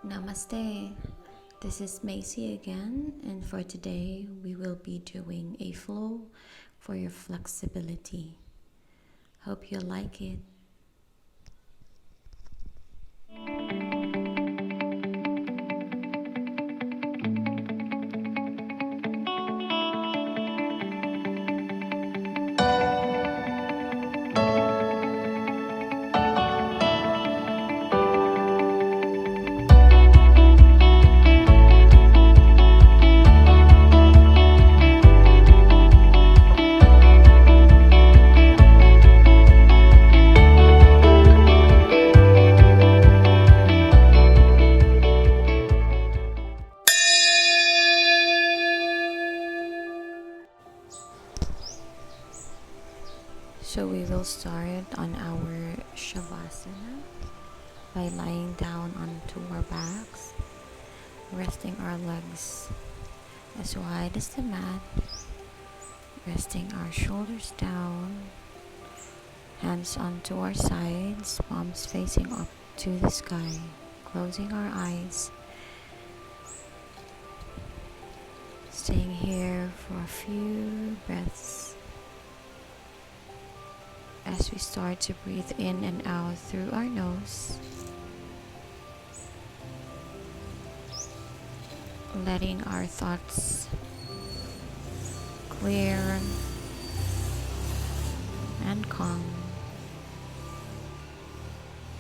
Namaste. This is Maisy again, and for today we will be doing a flow for your flexibility. Hope you like it. So we will start on our Shavasana by lying down onto our backs, resting our legs as wide as the mat, resting our shoulders down, hands onto our sides, palms facing up to the sky, closing our eyes, staying here for a few breaths as we start to breathe in and out through our nose, letting our thoughts clear and calm,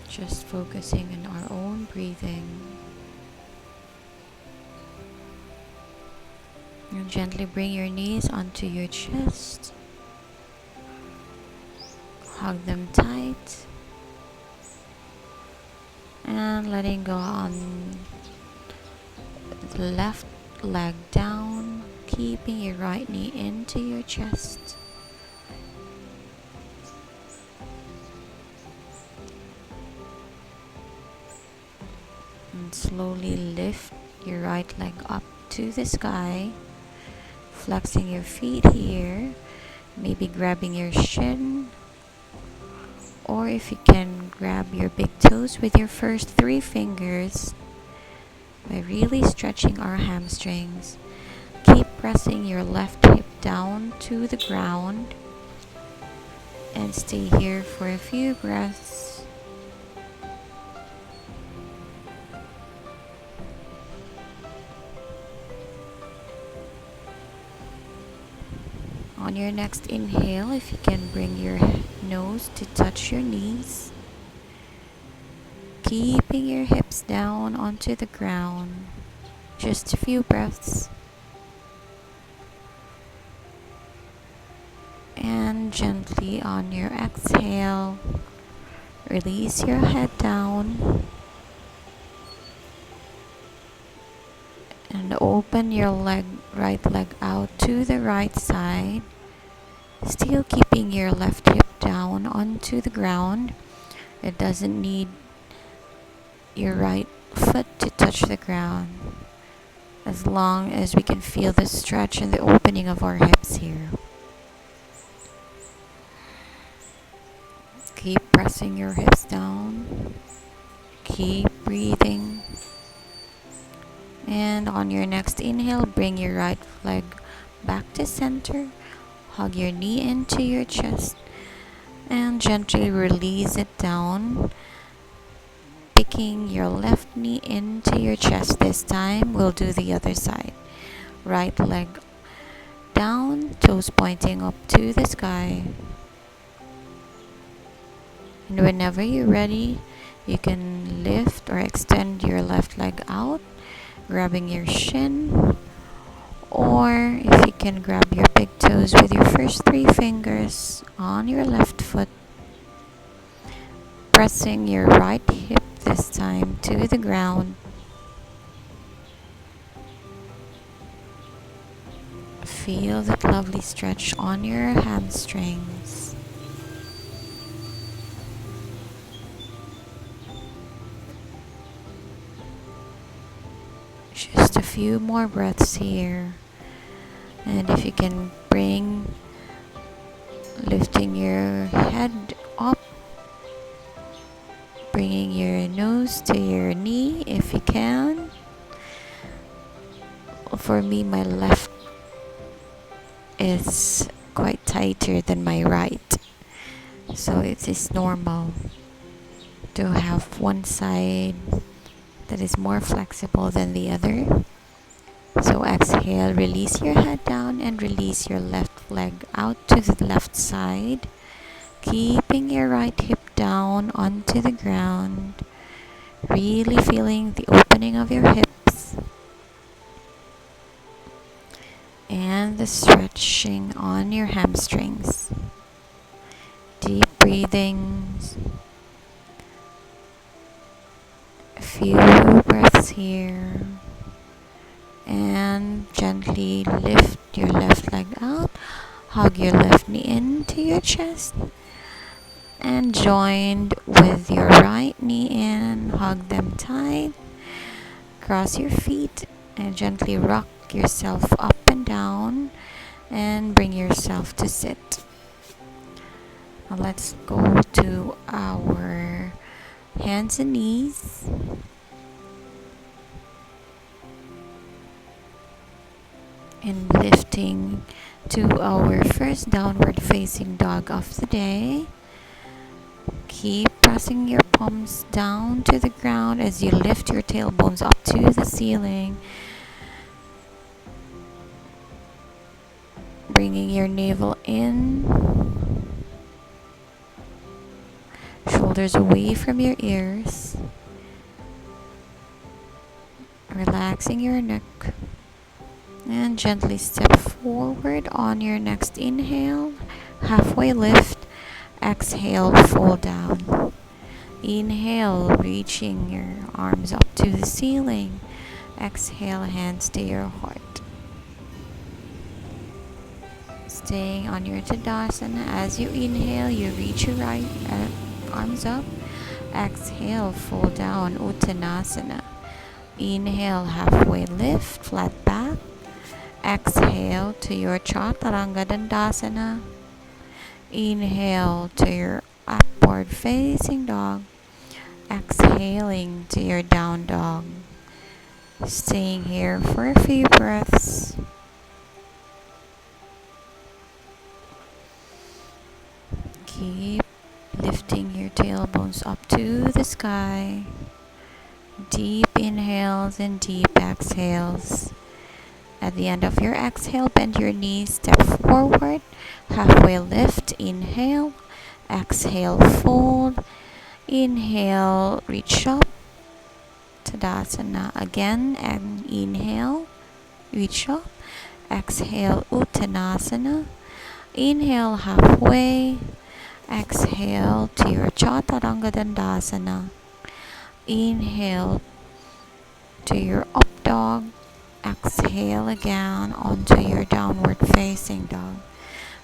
just focusing on our own breathing, and gently bring your knees onto your chest. Hug them tight and letting go on the left leg down, keeping your right knee into your chest. And slowly lift your right leg up to the sky, flexing your feet here, maybe grabbing your shin. Or if you can, grab your big toes with your first 3 fingers by really stretching our hamstrings. Keep pressing your left hip down to the ground and stay here for a few breaths. On your next inhale, if you can bring your nose to touch your knees, keeping your hips down onto the ground. Just a few breaths. And gently on your exhale, release your head down and open your right leg out to the right side, still keeping your left hip down onto the ground. It doesn't need your right foot to touch the ground, as long as we can feel the stretch and the opening of our hips here. Keep pressing your hips down. Keep breathing. And on your next inhale, bring your right leg back to center. Hug your knee into your chest and gently release it down. Picking your left knee into your chest this time. We'll do the other side. Right leg down, toes pointing up to the sky. And whenever you're ready, you can lift or extend your left leg out, grabbing your shin, or if you can, grab your big toes with your first 3 fingers on your left foot, pressing your right hip this time to the ground. Feel that lovely stretch on your hamstrings. Just a few more breaths here. And if you can, bring lifting your head up, bringing your nose close to your knee if you can. For me, my left is quite tighter than my right, so it is normal to have one side that is more flexible than the other. So exhale, release your head down and release your left leg out to the left side, keeping your right hip down onto the ground, really feeling the opening of your hips and the stretching on your hamstrings. Deep breathings, a few breaths here, and gently lift your left leg out, hug your left knee into your chest, and joined with your right knee in, hug them tight, cross your feet, and gently rock yourself up and down, and bring yourself to sit. Now let's go to our hands and knees. And lifting to our first downward facing dog of the day. Keep pressing your palms down to the ground as you lift your tailbones up to the ceiling. Bringing your navel in. Shoulders away from your ears. Relaxing your neck. And gently step forward on your next inhale. Halfway lift. Exhale, fold down. Inhale, reaching your arms up to the ceiling. Exhale, hands to your heart. Staying on your Tadasana. As you inhale, you reach your right arms up. Exhale, fold down, Uttanasana. Inhale, halfway lift, flat back. Exhale to your Chaturanga Dandasana. Inhale to your upward facing dog. Exhaling to your down dog. Staying here for a few breaths. Keep lifting your tailbones up to the sky. Deep inhales and deep exhales. At the end of your exhale, bend your knees, step forward, halfway lift, inhale, exhale, fold, inhale, reach up, Tadasana again, and inhale, reach up, exhale, Uttanasana, inhale, halfway, exhale to your Chaturanga Dandasana, inhale to your up dog, exhale again onto your downward facing dog.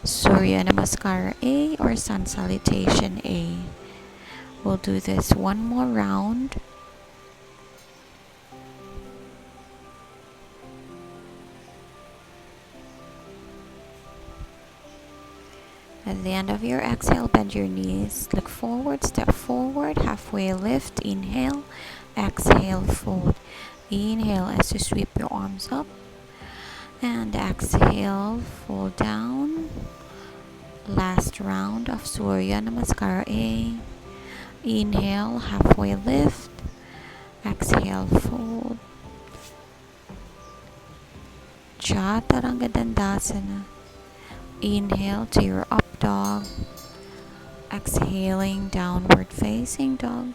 Surya Namaskara A or Sun Salutation A. We'll do this one more round. At the end of your exhale, bend your knees, look forward, step forward, halfway lift, inhale, exhale, fold. Inhale as you sweep your arms up, and exhale, fold down. Last round of Surya Namaskara A. Inhale, halfway lift, exhale, fold. Chaturanga Dandasana. Inhale to your up dog, exhaling, downward facing dog.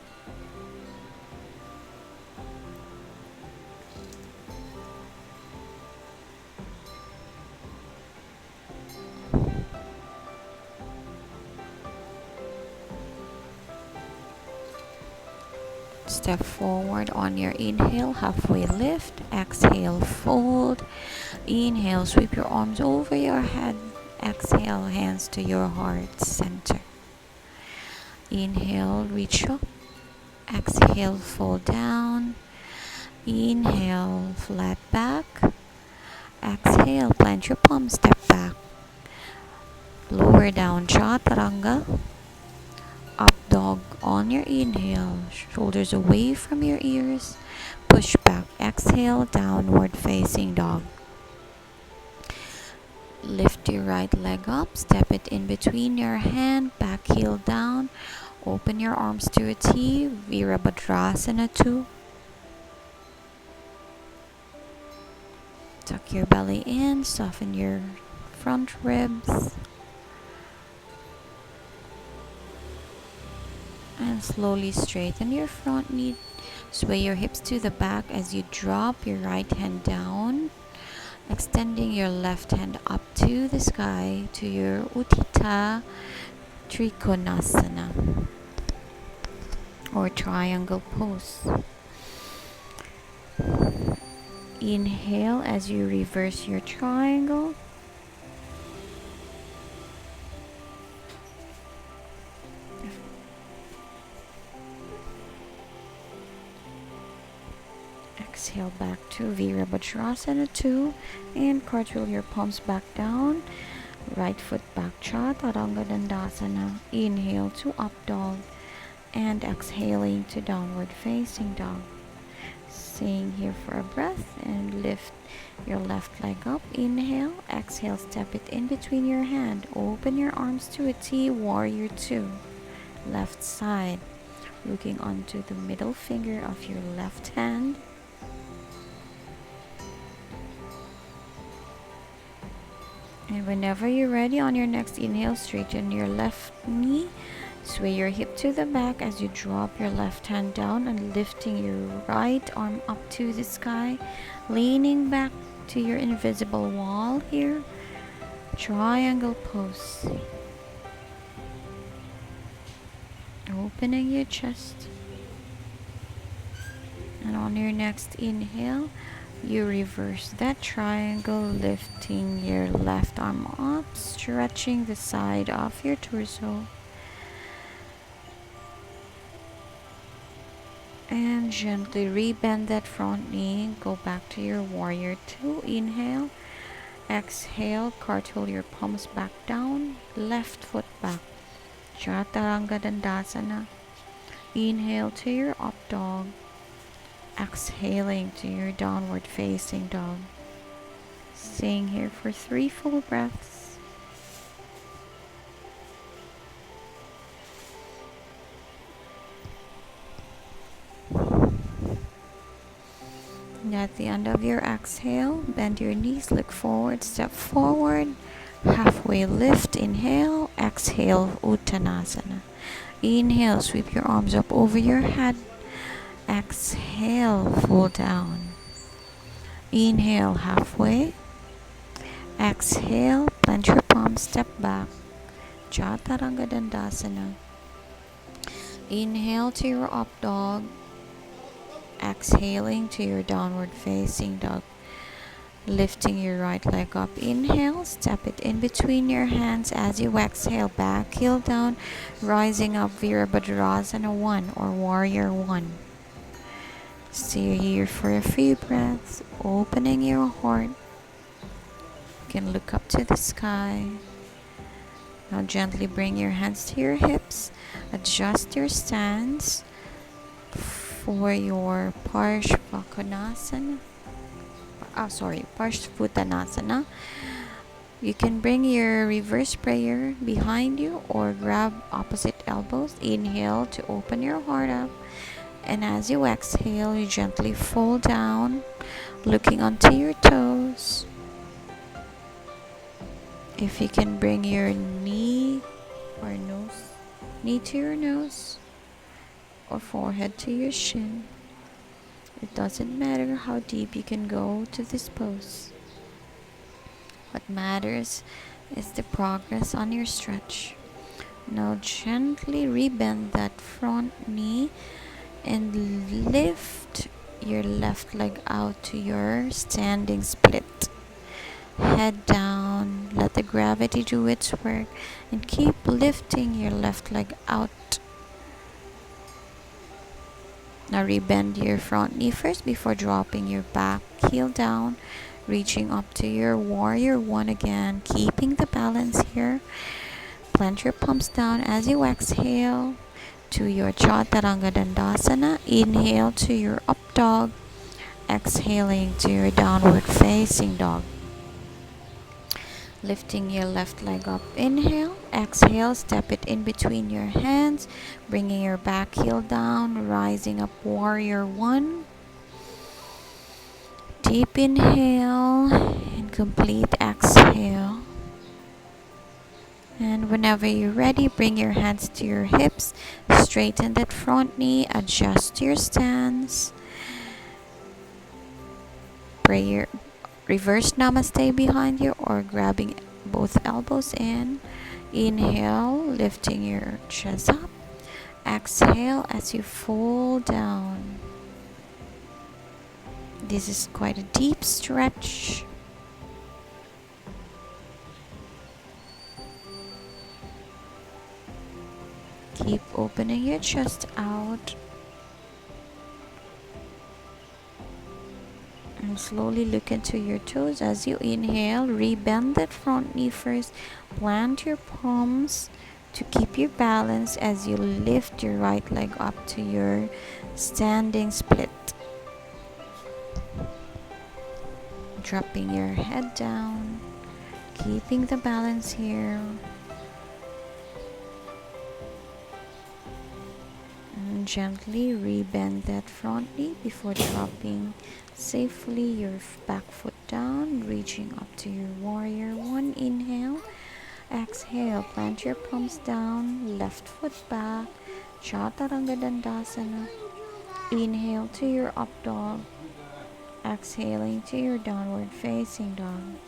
Step forward on your inhale, halfway lift, exhale, fold. Inhale, sweep your arms over your head. Exhale, hands to your heart center. Inhale, reach up. Exhale, fold down. Inhale, flat back. Exhale, plant your palms, step back. Lower down Chaturanga. Up dog on your inhale. Shoulders away from your ears. Push back. Exhale, downward facing dog. Lift your right leg up. Step it in between your hand. Back heel down. Open your arms to a T. Virabhadrasana 2. Tuck your belly in. Soften your front ribs. And slowly straighten your front knee. Sway your hips to the back as you drop your right hand down. Extending your left hand up to the sky to your Utthita Trikonasana or triangle pose. Inhale as you reverse your triangle. Exhale back to Virabhadrasana 2 and cartwheel your palms back down. Right foot back, Chaturanga Dandasana. Inhale to up dog and exhaling to downward facing dog. Staying here for a breath and lift your left leg up. Inhale, exhale, step it in between your hand. Open your arms to a T, warrior 2. Left side, looking onto the middle finger of your left hand. And whenever you're ready, on your next inhale, straighten your left knee. Sway your hip to the back as you drop your left hand down and lifting your right arm up to the sky. Leaning back to your invisible wall here. Triangle pose. Opening your chest. And on your next inhale, you reverse that triangle, lifting your left arm up, stretching the side of your torso. And gently rebend that front knee. Go back to your warrior 2. Inhale. Exhale. Cartwheel your palms back down. Left foot back. Chaturanga Dandasana. Inhale to your up dog. Exhaling to your downward facing dog. Staying here for 3 full breaths. And at the end of your exhale, bend your knees, look forward, step forward, halfway lift, inhale, exhale, Uttanasana. Inhale, sweep your arms up over your head. Exhale, fall down. Inhale, halfway. Exhale, plant your palms, step back. Chaturanga Dandasana. Inhale to your up dog. Exhaling to your downward facing dog. Lifting your right leg up. Inhale, step it in between your hands as you exhale. Back heel down, rising up, Virabhadrasana 1 or warrior 1. Stay here for a few breaths, opening your heart. You can look up to the sky. Now gently bring your hands to your hips. Adjust your stance for your Parshvottanasana. Parshvottanasana. You can bring your reverse prayer behind you or grab opposite elbows. Inhale to open your heart up. And as you exhale, you gently fall down, looking onto your toes. If you can bring your knee to your nose, or forehead to your shin. It doesn't matter how deep you can go to this pose. What matters is the progress on your stretch. Now gently rebend that front knee and lift your left leg out to your standing split. Head down, let the gravity do its work, and keep lifting your left leg out. Now rebend your front knee first before dropping your back heel down, reaching up to your warrior 1 again, keeping the balance here. Plant your palms down as you exhale. to your Chaturanga Dandasana. Inhale to your up dog. Exhaling to your downward facing dog. Lifting your left leg up. Inhale. Exhale. Step it in between your hands. Bringing your back heel down. Rising up, warrior one. Deep inhale and complete exhale. And whenever you're ready, bring your hands to your hips. Straighten that front knee. Adjust your stance. Prayer. Reverse Namaste behind you or grabbing both elbows in. Inhale, lifting your chest up. Exhale as you fall down. This is quite a deep stretch. Keep opening your chest out. And slowly look into your toes as you inhale. Rebend that front knee first. Plant your palms to keep your balance as you lift your right leg up to your standing split. Dropping your head down. Keeping the balance here. And gently rebend that front knee before dropping safely your back foot down, reaching up to your warrior one. Inhale. Exhale, plant your palms down, left foot back, Chaturanga Dandasana. Inhale to your up dog. Exhaling to your downward facing dog.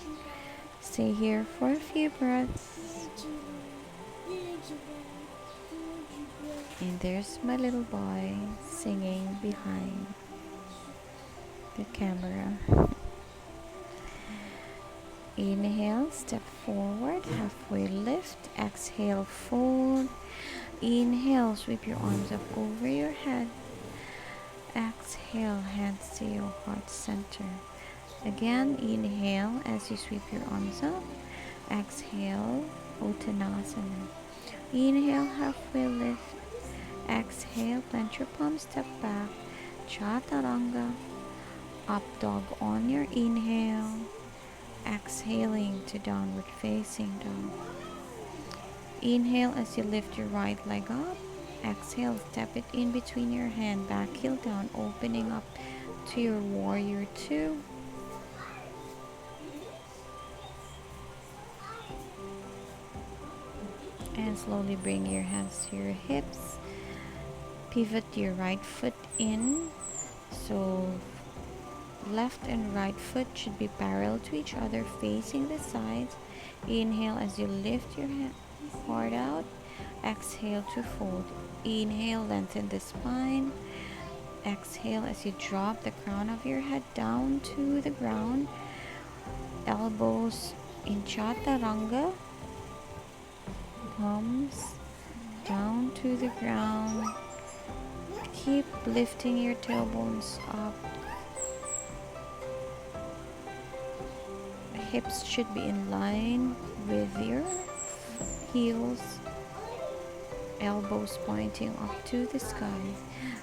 Stay here for a few breaths. And there's my little boy singing behind the camera. Inhale, step forward, halfway lift. Exhale, fold. Inhale, sweep your arms up over your head. Exhale, hands to your heart center. Again, inhale as you sweep your arms up. Exhale, Uttanasana. Inhale, halfway lift. Exhale, plant your palms, step back. Chaturanga. Up dog on your inhale. Exhaling to downward facing dog. Inhale as you lift your right leg up. Exhale, step it in between your hand, back heel down, opening up to your warrior two. And slowly bring your hands to your hips. Pivot your right foot in. So left and right foot should be parallel to each other, facing the sides. Inhale as you lift your heart out. Exhale to fold. Inhale, lengthen the spine. Exhale as you drop the crown of your head down to the ground. Elbows in Chaturanga. Palms down to the ground. Keep lifting your tailbones up. Hips should be in line with your heels. Elbows pointing up to the sky.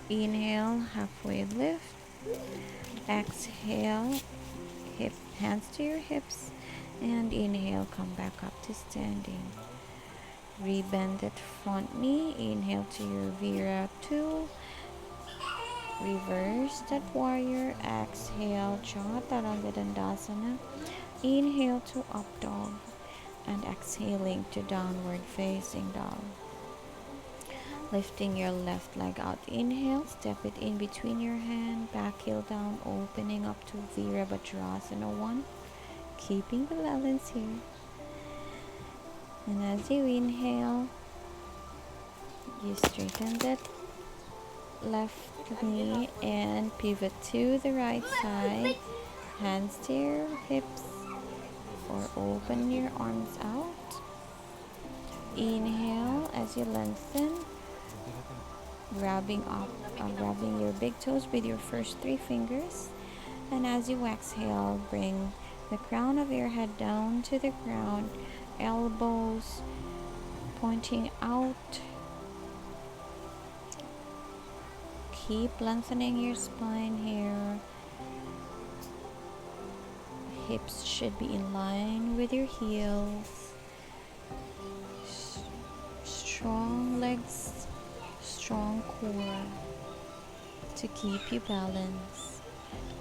Inhale, halfway lift. Exhale, hands to your hips. And inhale, come back up to standing. Rebend that front knee. Inhale to your Vira 2. Reverse that warrior. Exhale, Chaturanga Dandasana. Inhale to up dog. And exhaling to downward facing dog. Lifting your left leg out. Inhale, step it in between your hand, back heel down, opening up to Virabhadrasana 1. Keeping the balance here. And as you inhale, you straighten that left knee and pivot to the right side. Hands to your hips or open your arms out. Inhale as you lengthen. Grabbing your big toes with your first 3 fingers. And as you exhale, bring the crown of your head down to the ground. Elbows pointing out. Keep lengthening your spine here. Hips should be in line with your heels. Strong legs, strong core to keep you balanced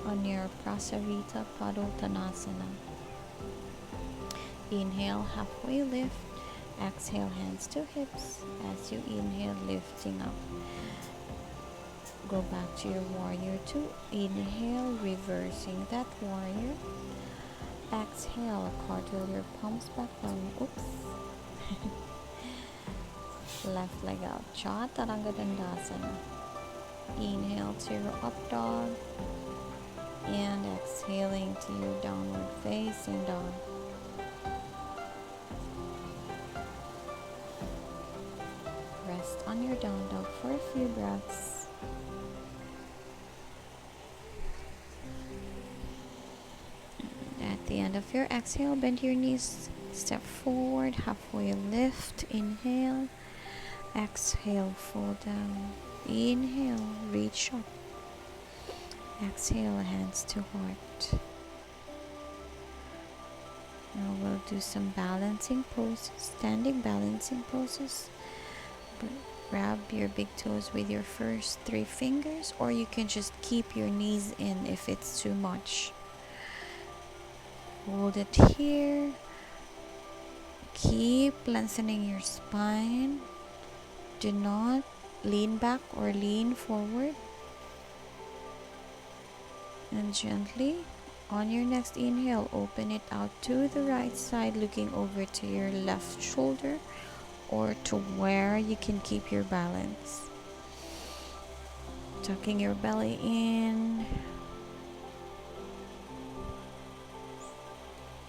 on your Prasarita Padottanasana. Inhale, halfway lift. Exhale, hands to hips. As you inhale, lifting up. Go back to your warrior 2. Inhale, reversing that warrior. Exhale, cartwheel your palms back down. Oops. Left leg out. Chaturanga Dandasana. Inhale to your up dog. And exhaling to your downward facing dog. Rest on your down dog for a few breaths. At the end of your exhale, bend your knees, step forward, halfway lift, inhale, exhale, fall down, inhale, reach up, exhale, hands to heart. Now we'll do some balancing poses, standing balancing poses. Grab your big toes with your first 3 fingers, or you can just keep your knees in if it's too much. Hold it here. Keep lengthening your spine. Do not lean back or lean forward. And gently, on your next inhale, open it out to the right side, looking over to your left shoulder or to where you can keep your balance. Tucking your belly in.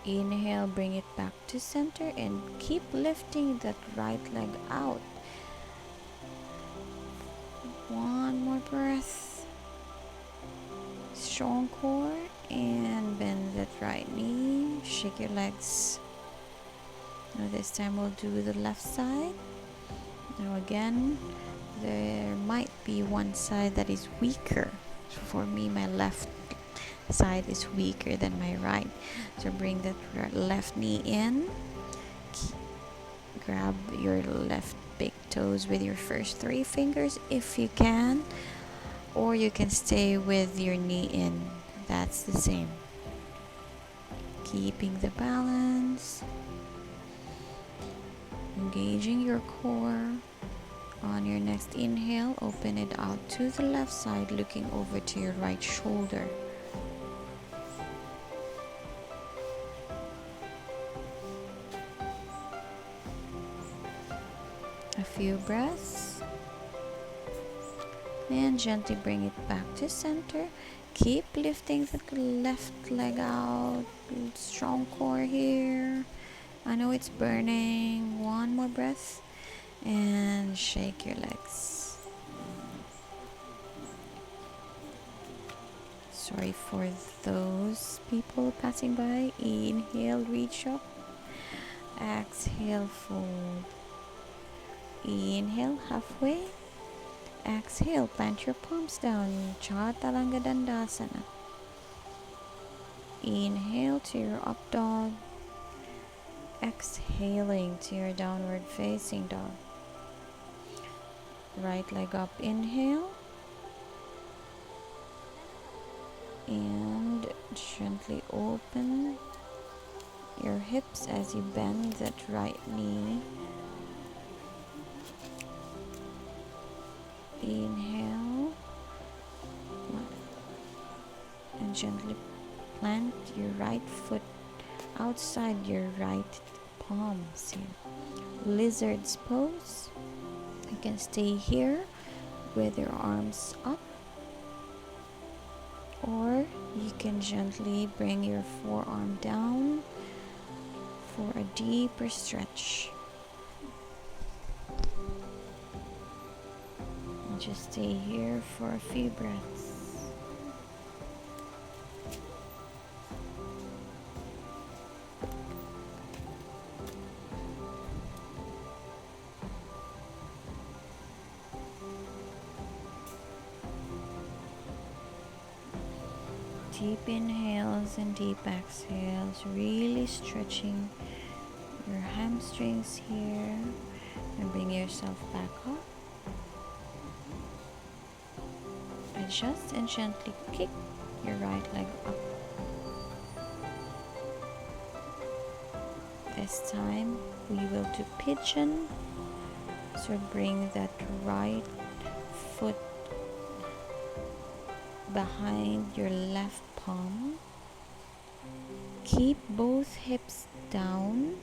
Inhale, bring it back to center and keep lifting that right leg out. One more breath. Strong core and bend that right knee. Shake your legs. Now this time we'll do the left side. Now again, there might be one side that is weaker. For me, my left side is weaker than my right. So bring that left knee in. Grab your left big toes with your first 3 fingers if you can. Or you can stay with your knee in. That's the same. Keeping the balance. Engaging your core. On your next inhale, open it out to the left side, looking over to your right shoulder. A few breaths. And gently bring it back to center. Keep lifting the left leg out. Strong core here. I know it's burning. One more breath. And shake your legs. Sorry for those people passing by. Inhale, reach up. Exhale, fold. Inhale, halfway. Exhale, plant your palms down. Chaturanga Dandasana. Inhale to your up dog. Exhaling to your downward facing dog. Right leg up, inhale. And gently open your hips as you bend that right knee. Inhale. And gently plant your right foot outside your right palms here. Lizard's pose. You can stay here with your arms up, or you can gently bring your forearm down for a deeper stretch. And just stay here for a few breaths. Deep inhales and deep exhales, really stretching your hamstrings here, and bring yourself back up. Adjust and gently kick your right leg up. This time we will do pigeon, so bring that right foot behind your left palm. Keep both hips down,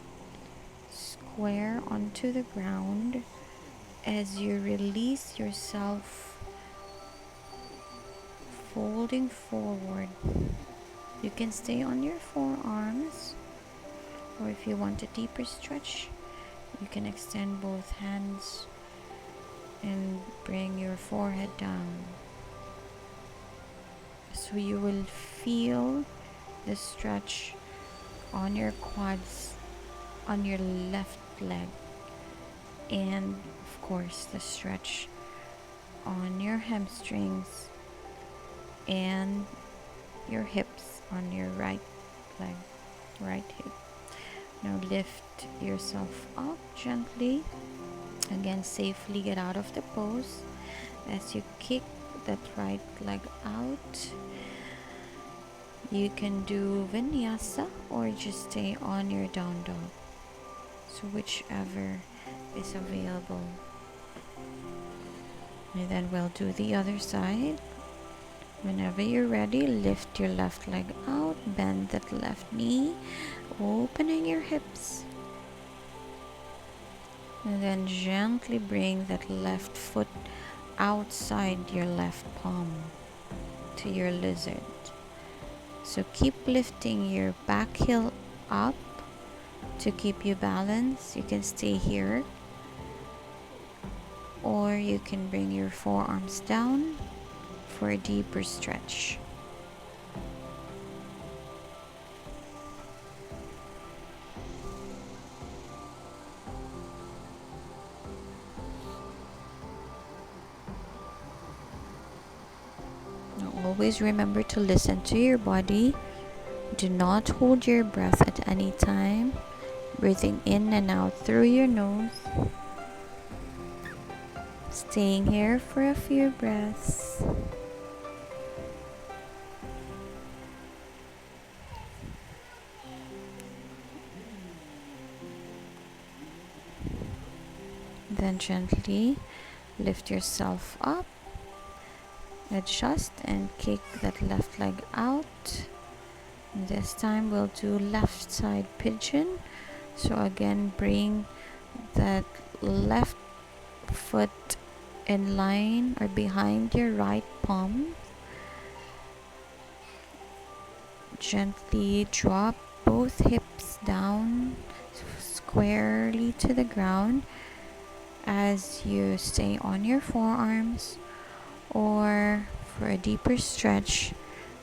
square onto the ground as you release yourself, folding forward. You can stay on your forearms, or if you want a deeper stretch, you can extend both hands and bring your forehead down. So you will feel the stretch on your quads, on your left leg, and of course the stretch on your hamstrings and your hips on your right leg, right hip. Now lift yourself up gently. Again, safely get out of the pose as you kick that right leg out. You can do vinyasa or just stay on your down dog, so whichever is available. And then we'll do the other side. Whenever you're ready, lift your left leg out, bend that left knee, opening your hips, and then gently bring that left foot outside your left palm to your lizard. So keep lifting your back heel up to keep you balanced. You can stay here, or you can bring your forearms down for a deeper stretch. Now always remember to listen to your body. Do not hold your breath at any time. Breathing in and out through your nose. Staying here for a few breaths. Then gently lift yourself up. Adjust and kick that left leg out. And this time we'll do left side pigeon. So again, bring that left foot in line or behind your right palm. Gently drop both hips down squarely to the ground as you stay on your forearms, or for a deeper stretch,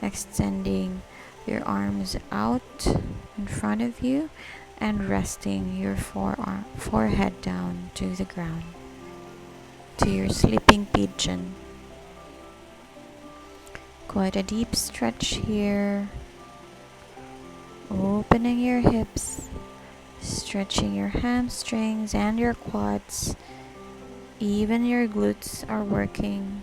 extending your arms out in front of you and resting your forehead down to the ground, to your sleeping pigeon. Quite a deep stretch here. Opening your hips, stretching your hamstrings and your quads. Even your glutes are working.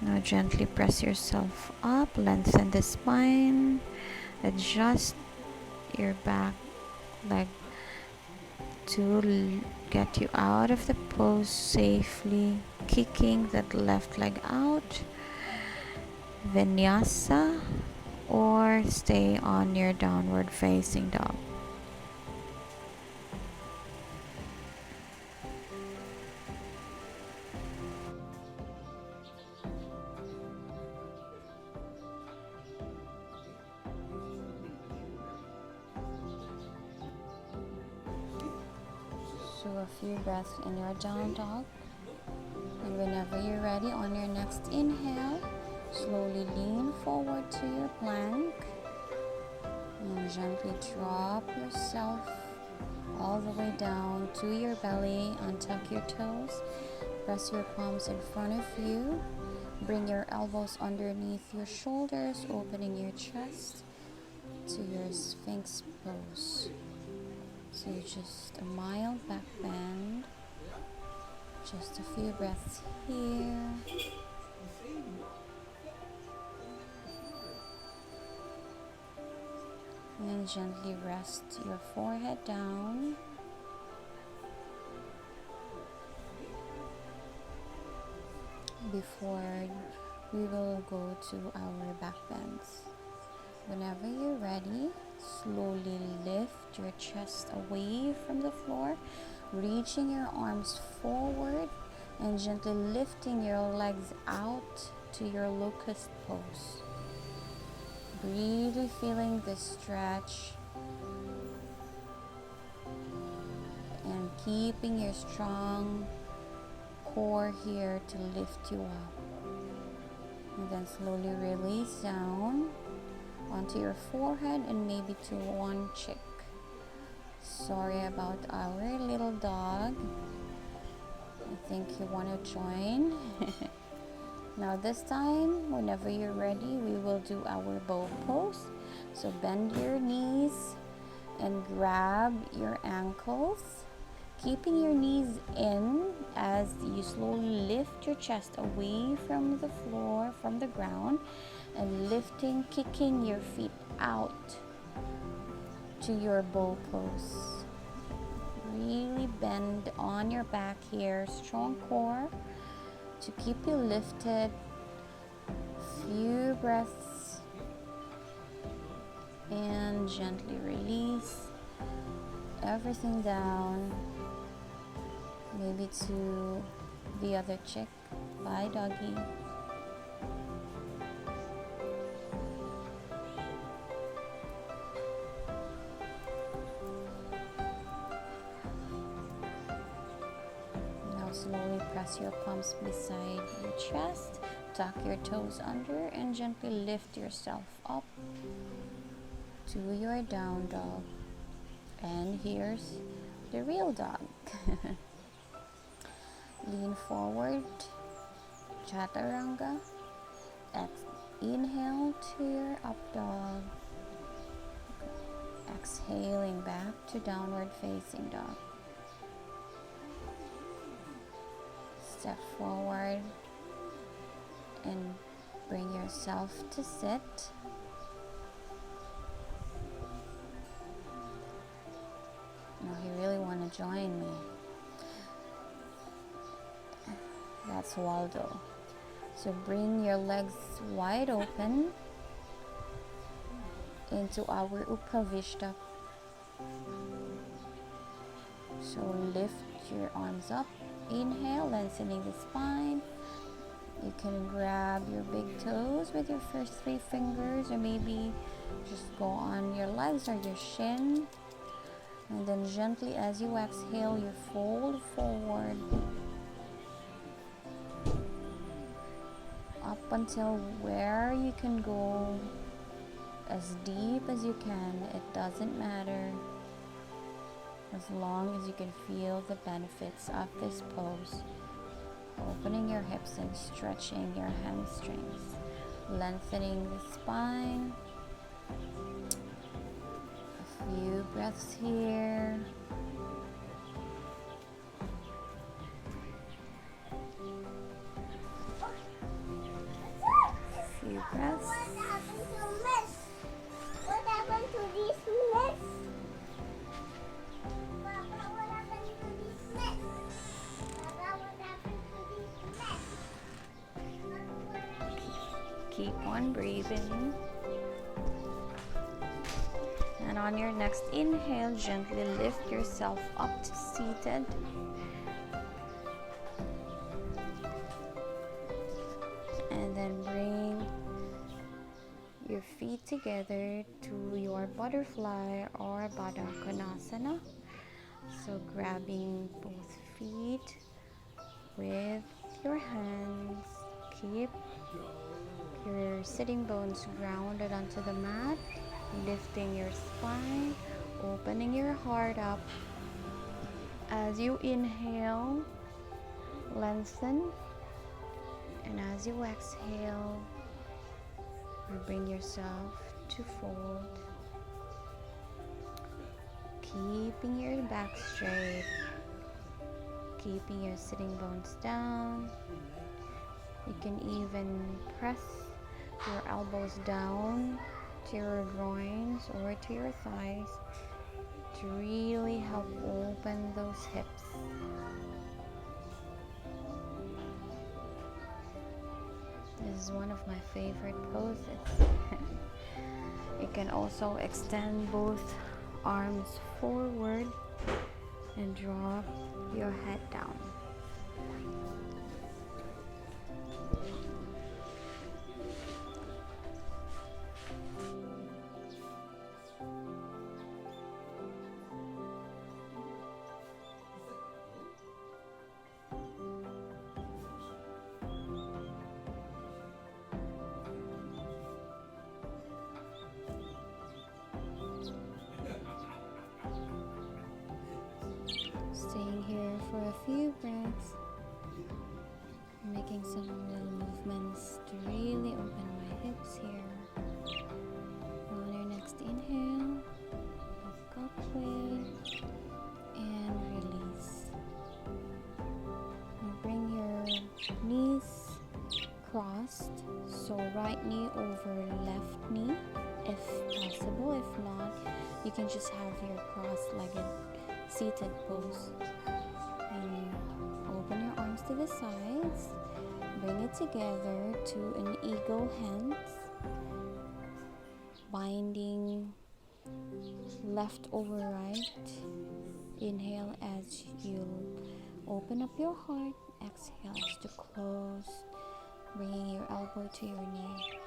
Now gently press yourself up, lengthen the spine, adjust your back leg to get you out of the pose safely, kicking that left leg out. Vinyasa, or stay on your downward facing dog. So a few breaths in your down dog, and whenever you're ready, on your next inhale, slowly lean forward to your plank and gently drop yourself all the way down to your belly. Untuck your toes, Press your palms in front of you. Bring your elbows underneath your shoulders, opening your chest to your Sphinx pose. So just a mild back bend. Just a few breaths here. And gently rest your forehead down. Before we will go to our back bends. Whenever you're ready, slowly lift your chest away from the floor, reaching your arms forward and gently lifting your legs out to your locust pose. Really feeling the stretch and keeping your strong core here to lift you up. And then slowly release down onto your forehead and maybe to one cheek. Sorry about our little dog. I think you want to join. Now this time, whenever you're ready, we will do our bow pose. So bend your knees and grab your ankles, keeping your knees in as you slowly lift your chest away from the floor, from the ground, and lifting, kicking your feet out to your bow pose. Really bend on your back here, strong core to keep you lifted. Few breaths and gently release everything down, maybe to the other cheek. Bye doggy. Slowly press your palms beside your chest, tuck your toes under, and gently lift yourself up to your down dog. And here's the real dog. Lean forward, chaturanga. Inhale to your up dog. Exhaling back to downward facing dog. Step forward and bring yourself to sit. Now you really want to join me. That's Waldo. So bring your legs wide open into our Upavishta. So lift your arms up. Inhale, lengthening the spine. You can grab your big toes with your first 3 fingers, or maybe just go on your legs or your shin. And then gently as you exhale, you fold forward up until where you can go, as deep as you can. It doesn't matter, as long as you can feel the benefits of this pose. Opening your hips and stretching your hamstrings, lengthening the spine. A few breaths here. A few breaths. What happened to this mess? Papa, what happened to this mess? Papa, what happened to this mess? Keep on breathing. And on your next inhale, gently lift yourself up to seated. And then bring your feet together to your butterfly or Baddha Konasana. So grabbing both feet with your hands. Keep your sitting bones grounded onto the mat. Lifting your spine, opening your heart up. As you inhale, Lengthen, and as you exhale, you bring yourself to fold, keeping your back straight, keeping your sitting bones down. You can even press your elbows down to your groins or to your thighs to really help open those hips. This is one of my favorite poses. You can also extend both arms forward and drop your head down. Staying here for a few breaths, making some little movements to really open my hips here. On your next inhale, look upward and release. Now bring your knees crossed, so right knee over left knee if possible. If not, you can just have your cross-legged seated pose, and open your arms to the sides, bring it together to an eagle hands, binding left over right. Inhale as you open up your heart, exhale as to close, bringing your elbow to your knee.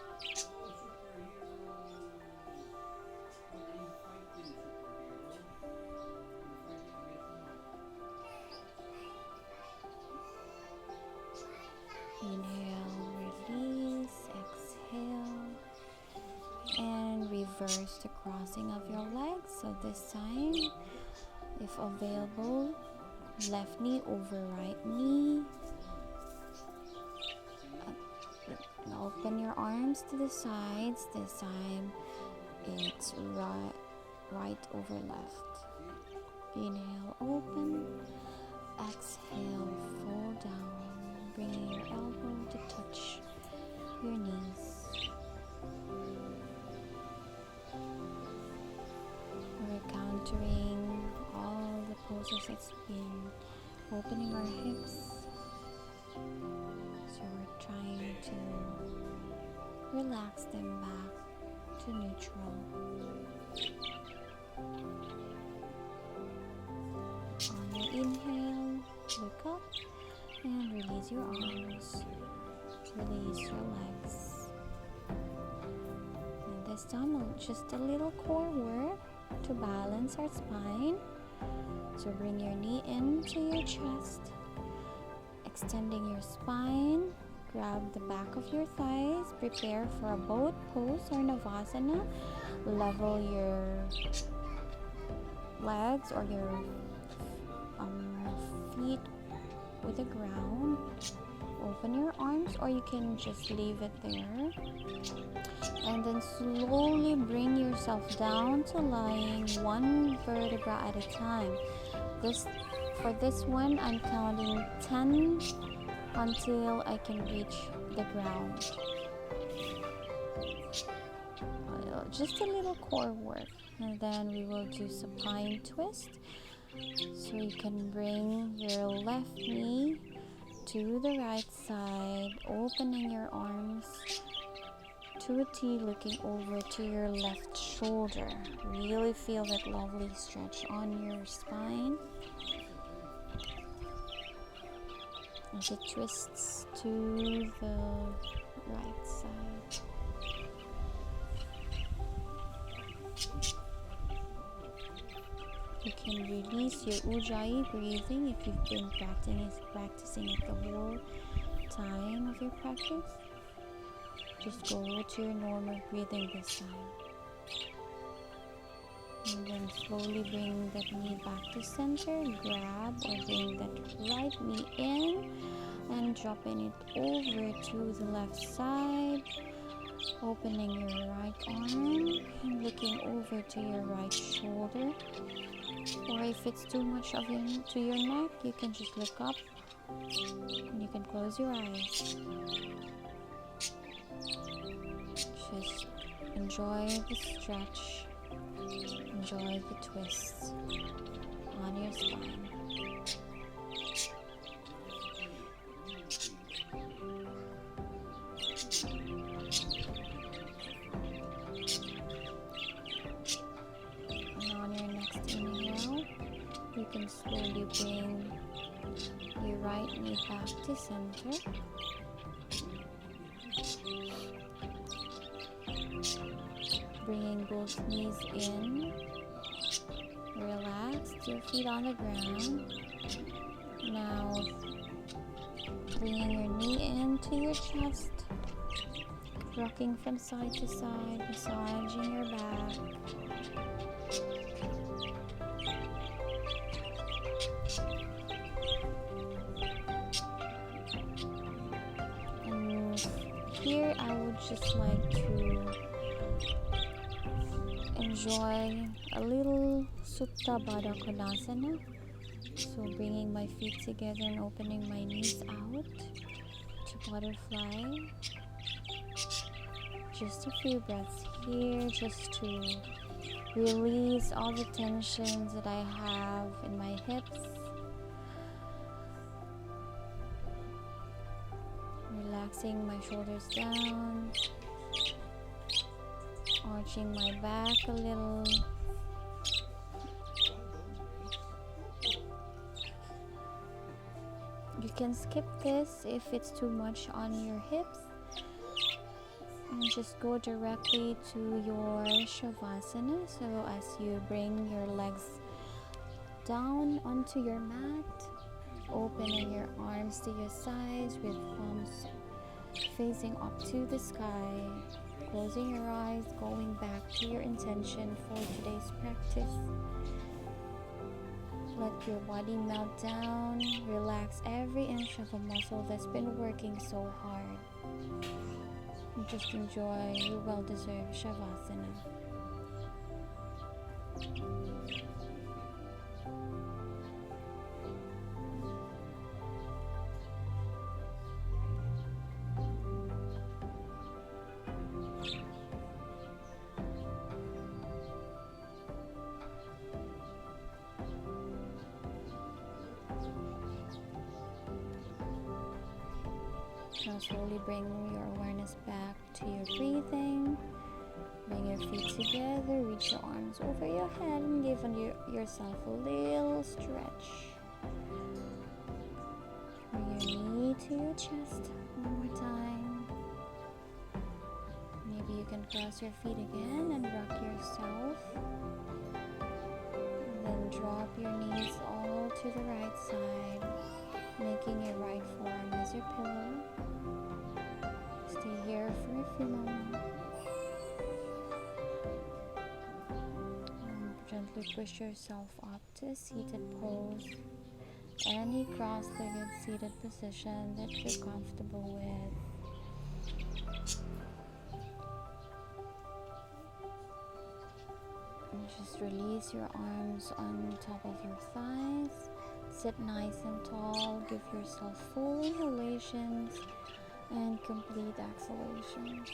Inhale, release, exhale, and reverse the crossing of your legs. So this time, if available, left knee over right knee. Open your arms to the sides. This time, it's right over left. Inhale, open. Exhale, fall down. Bringing your elbow to touch your knees. We're countering all the poses that's been opening our hips. So we're trying to relax them back to neutral. On your inhale, look up and release your arms, release your legs. And this time, just a little core work to balance our spine. So bring your knee into your chest, extending your spine, grab the back of your thighs, prepare for a boat pose or Navasana. Level your legs or your feet with the ground. Open your arms, or you can just leave it there, and then slowly bring yourself down to lying one vertebra at a time. For this one, I'm counting 10 until I can reach the ground. Just a little core work, and then we will do supine twist. So you can bring your left knee to the right side, opening your arms to a T, looking over to your left shoulder. Really feel that lovely stretch on your spine as it twists to the right side. You can release your Ujjayi breathing if you've been practicing it the whole time of your practice. Just go to your normal breathing this time. And then slowly bring that knee back to center. Grab or bring that right knee in and dropping it over to the left side. Opening your right arm and looking over to your right shoulder. Or if it's too much of to your neck, you can just look up and you can close your eyes. Just enjoy the stretch, enjoy the twists on your spine. And on your next inhale, you can slowly bring your right knee back to center. Bringing both knees in. Relax your feet on the ground. Now, bringing your knee into your chest. Rocking from side to side, massaging your back. And here I would just like to enjoy a little Supta Baddha Konasana. So bringing my feet together and opening my knees out to butterfly. Just a few breaths here, just to release all the tensions that I have in my hips. Relaxing my shoulders down, arching my back a little. You can skip this if it's too much on your hips. And just go directly to your Shavasana. So as you bring your legs down onto your mat, opening your arms to your sides with palms facing up to the sky, closing your eyes, going back to your intention for today's practice. Let your body melt down, relax every inch of a muscle that's been working so hard. And just enjoy your well-deserved Shavasana. Now slowly bring your awareness back to your breathing. Bring your feet together, reach your arms over your head and give yourself a little stretch. Bring your knee to your chest one more time. Maybe you can cross your feet again and rock yourself. And then drop your knees all to the right side, making your right forearm as your pillow. Stay here for a few moments. And gently push yourself up to a seated pose. Any cross-legged seated position that you're comfortable with. And just release your arms on top of your thighs. Sit nice and tall. Give yourself full inhalations and complete exhalations.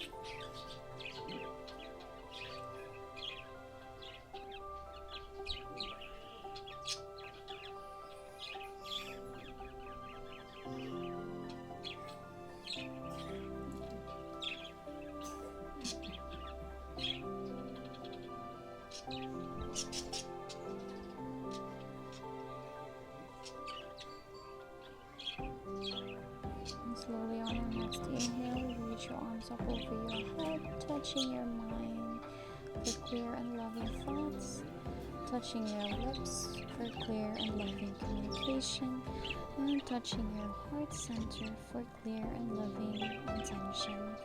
Slowly on your next inhale, reach your arms up over your head, touching your mind for clear and loving thoughts, touching your lips for clear and loving communication, and touching your heart center for clear and loving intention.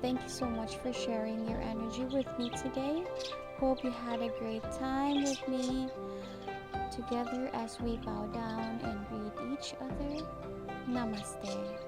Thank you so much for sharing your energy with me today. hope you had a great time with me together as we bow down and greet each other. Namaste.